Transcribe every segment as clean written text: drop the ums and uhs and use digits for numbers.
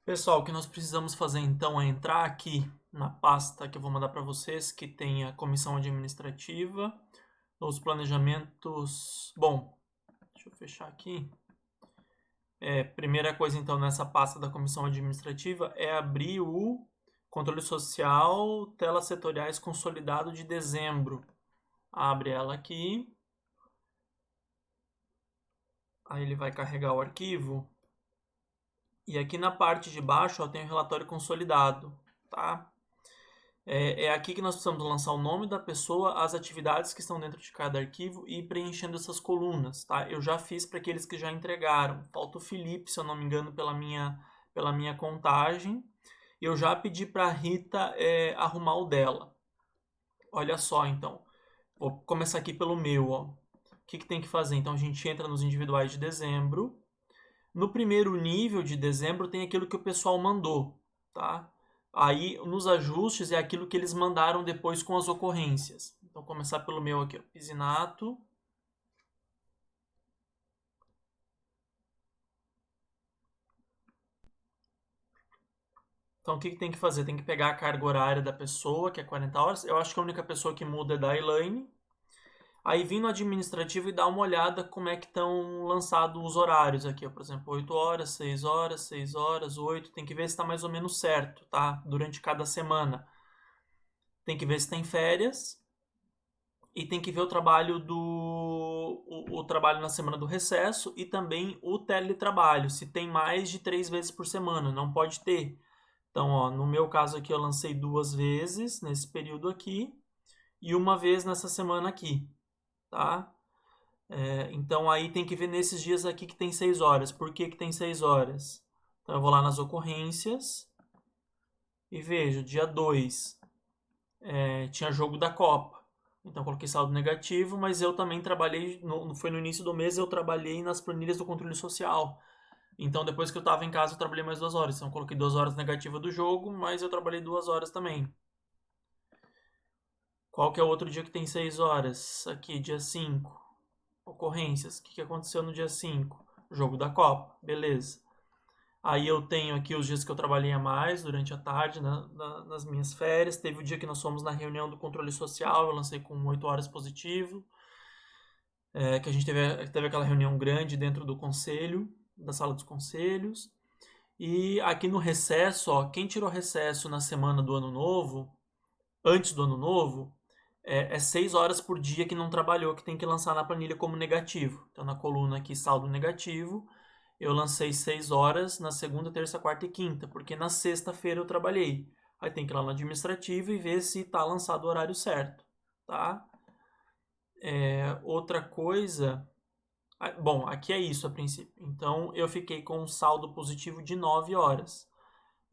Pessoal, o que nós precisamos fazer então é entrar aqui na pasta que eu vou mandar para vocês, que tem a comissão administrativa, os planejamentos. Bom, deixa eu fechar aqui. Primeira coisa então nessa pasta da comissão administrativa é abrir o controle social, telas setoriais consolidado de dezembro. Abre ela aqui. Aí ele vai carregar o arquivo. E aqui na parte de baixo ó, tem o relatório consolidado, tá? É aqui que nós precisamos lançar o nome da pessoa, as atividades que estão dentro de cada arquivo e ir preenchendo essas colunas, tá? Eu já fiz para aqueles que já entregaram. Falta o Felipe, se eu não me engano, pela minha contagem. Eu já pedi para a Rita arrumar o dela. Olha só, então. Vou começar aqui pelo meu, ó. O que tem que fazer? Então a gente entra nos individuais de dezembro. No primeiro nível de dezembro tem aquilo que o pessoal mandou, tá? Aí nos ajustes é aquilo que eles mandaram depois com as ocorrências. Então começar pelo meu aqui, ó, Pisinato. Então o que tem que fazer? Tem que pegar a carga horária da pessoa, que é 40 horas. Eu acho que a única pessoa que muda é da Elaine. Aí vim no administrativo e dar uma olhada como é que estão lançados os horários aqui, ó. Por exemplo, 8 horas, 6 horas, 6 horas, 8. Tem que ver se está mais ou menos certo, tá? Durante cada semana. Tem que ver se tem férias e tem que ver o trabalho o trabalho na semana do recesso e também o teletrabalho, se tem mais de 3 vezes por semana, não pode ter. Então, ó, no meu caso aqui eu lancei 2 vezes nesse período aqui e uma vez nessa semana aqui, tá? Então aí tem que ver nesses dias aqui que tem 6 horas. Por que tem 6 horas? Então eu vou lá nas ocorrências e vejo, dia 2 tinha jogo da Copa. Então coloquei saldo negativo, mas eu também trabalhei, foi no início do mês, eu trabalhei nas planilhas do controle social. Então depois que eu estava em casa, eu trabalhei mais 2 horas. Então eu coloquei 2 horas negativa do jogo, mas eu trabalhei 2 horas também. Qual que é o outro dia que tem 6 horas? Aqui, dia 5. Ocorrências. O que aconteceu no dia 5? Jogo da Copa. Beleza. Aí eu tenho aqui os dias que eu trabalhei a mais durante a tarde, nas minhas férias. Teve o dia que nós fomos na reunião do controle social, eu lancei com 8 horas positivo. Que a gente teve aquela reunião grande dentro do conselho, da sala dos conselhos. E aqui no recesso, ó, quem tirou recesso na semana do ano novo, antes do ano novo, é 6 horas por dia que não trabalhou, que tem que lançar na planilha como negativo. Então na coluna aqui, saldo negativo, eu lancei 6 horas na segunda, terça, quarta e quinta, porque na sexta-feira eu trabalhei. Aí tem que ir lá no administrativo e ver se está lançado o horário certo, tá? Outra coisa. Bom, aqui é isso a princípio. Então eu fiquei com um saldo positivo de 9 horas.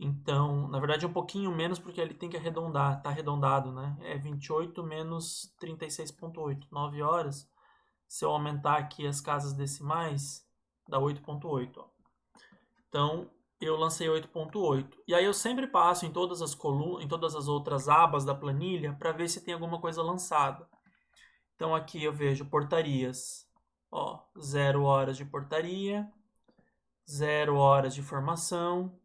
Então, na verdade, um pouquinho menos porque ele tem que arredondar, tá arredondado, né? É 28 menos 36,8, 9 horas. Se eu aumentar aqui as casas decimais, dá 8,8. Então, eu lancei 8,8. E aí eu sempre passo em todas as colunas, em todas as outras abas da planilha para ver se tem alguma coisa lançada. Então aqui eu vejo portarias. Ó, 0 horas de portaria, 0 horas de formação,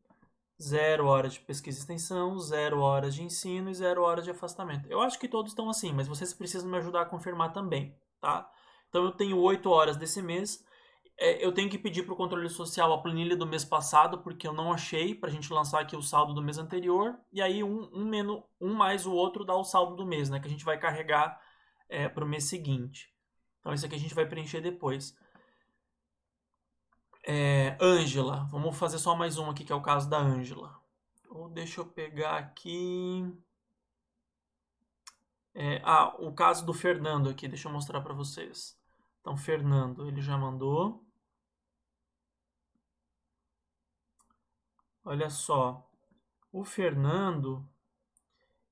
0 horas de pesquisa e extensão, 0 horas de ensino e 0 horas de afastamento. Eu acho que todos estão assim, mas vocês precisam me ajudar a confirmar também, tá? Então eu tenho 8 horas desse mês. Eu tenho que pedir para o controle social a planilha do mês passado, porque eu não achei, para a gente lançar aqui o saldo do mês anterior. E aí um mais o outro dá o saldo do mês, né? Que a gente vai carregar para o mês seguinte. Então isso aqui a gente vai preencher depois. Ângela, vamos fazer só mais um aqui que é o caso da Ângela. Ou deixa eu pegar aqui. O caso do Fernando aqui, deixa eu mostrar para vocês. Então, Fernando, ele já mandou. Olha só, o Fernando,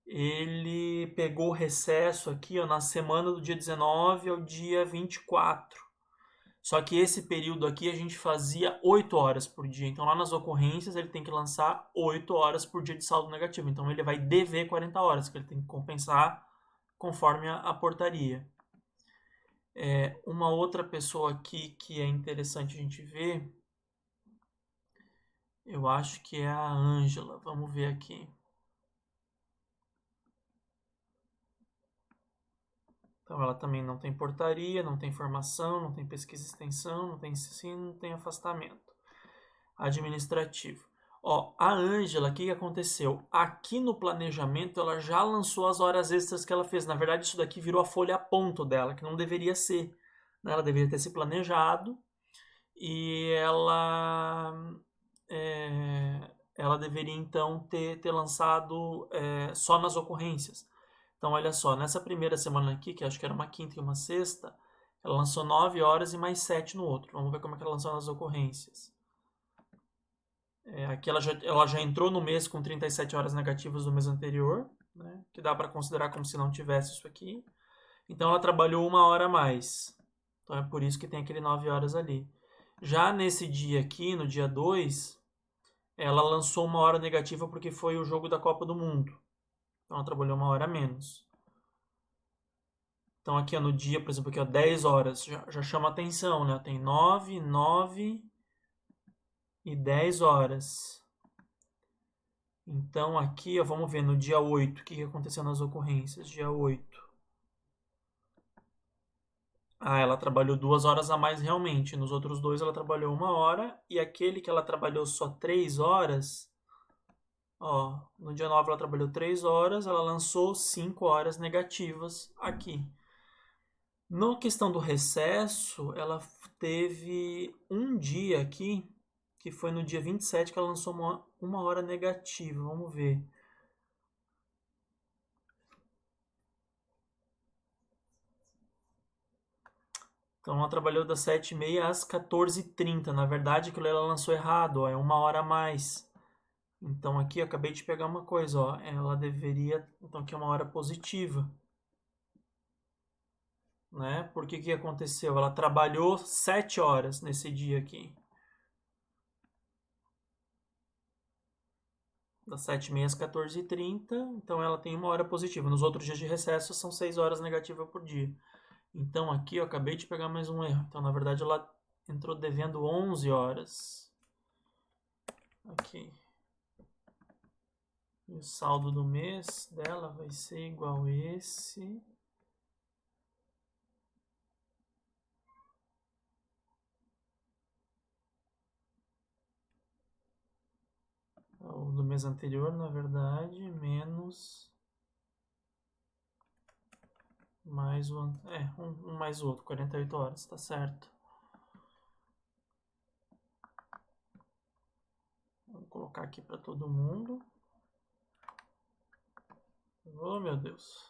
ele pegou o recesso aqui ó, na semana do dia 19 ao dia 24. Só que esse período aqui a gente fazia 8 horas por dia. Então lá nas ocorrências ele tem que lançar 8 horas por dia de saldo negativo. Então ele vai dever 40 horas, que ele tem que compensar conforme a portaria. Uma outra pessoa aqui que é interessante a gente ver Eu acho que é a Ângela. Vamos ver aqui. Então ela também não tem portaria, não tem formação, não tem pesquisa e extensão, não tem ensino, não tem afastamento administrativo. Ó, a Ângela, o que aconteceu? Aqui no planejamento ela já lançou as horas extras que ela fez. Na verdade, isso daqui virou a folha a ponto dela, que não deveria ser, né? Ela deveria ter se planejado e ela deveria então ter lançado só nas ocorrências. Então, olha só, nessa primeira semana aqui, que acho que era uma quinta e uma sexta, ela lançou 9 horas e mais 7 no outro. Vamos ver como é que ela lançou nas ocorrências. Aqui ela já entrou no mês com 37 horas negativas do mês anterior, né, que dá para considerar como se não tivesse isso aqui. Então, ela trabalhou 1 hora a mais. Então, é por isso que tem aquele 9 horas ali. Já nesse dia aqui, no dia 2, ela lançou 1 hora negativa porque foi o jogo da Copa do Mundo. Então ela trabalhou 1 hora a menos. Então aqui no dia, por exemplo, aqui 10 horas, já chama atenção, né? Tem 9, 9 e 10 horas. Então aqui, ó, vamos ver no dia 8, o que aconteceu nas ocorrências. Dia 8. Ela trabalhou 2 horas a mais realmente. Nos outros dois ela trabalhou 1 hora. E aquele que ela trabalhou só 3 horas, ó, no dia 9 ela trabalhou 3 horas, ela lançou 5 horas negativas aqui. Na questão do recesso, ela teve um dia aqui, que foi no dia 27, que ela lançou uma hora negativa. Vamos ver. Então ela trabalhou das 7h30 às 14h30. Na verdade, aquilo ela lançou errado, ó, é 1 hora a mais. Então aqui eu acabei de pegar uma coisa, ó, ela deveria. Então aqui é 1 hora positiva. Né? Porque que aconteceu? Ela trabalhou 7 horas nesse dia aqui. Das 7h30 às 14h30, então ela tem 1 hora positiva. Nos outros dias de recesso são 6 horas negativas por dia. Então aqui eu acabei de pegar mais um erro. Então na verdade ela entrou devendo 11 horas. Aqui. E o saldo do mês dela vai ser igual a esse. O do mês anterior, na verdade, menos mais um mais o outro, 48 horas, tá certo. Vou colocar aqui para todo mundo. Oh, meu Deus.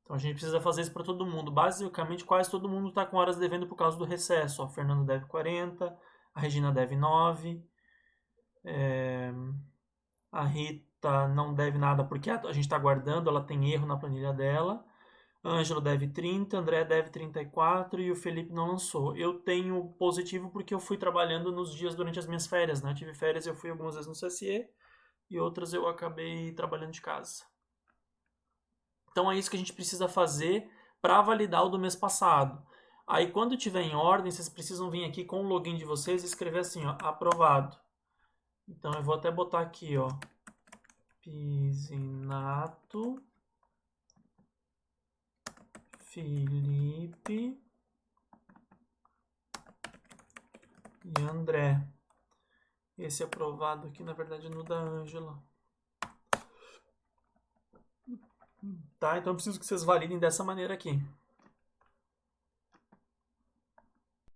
Então a gente precisa fazer isso para todo mundo. Basicamente, quase todo mundo está com horas devendo por causa do recesso. Ó, o Fernando deve 40, a Regina deve 9, a Rita não deve nada porque a gente está guardando, ela tem erro na planilha dela. Ângelo deve 30, André deve 34 e o Felipe não lançou. Eu tenho positivo porque eu fui trabalhando nos dias durante as minhas férias, né? Eu tive férias, eu fui algumas vezes no CSE e outras eu acabei trabalhando de casa. Então é isso que a gente precisa fazer para validar o do mês passado. Aí quando tiver em ordem, vocês precisam vir aqui com o login de vocês e escrever assim, ó, aprovado. Então eu vou até botar aqui, ó, Pisinato Felipe e André. Esse aprovado aqui, na verdade, é no da Ângela. Tá? Então eu preciso que vocês validem dessa maneira aqui.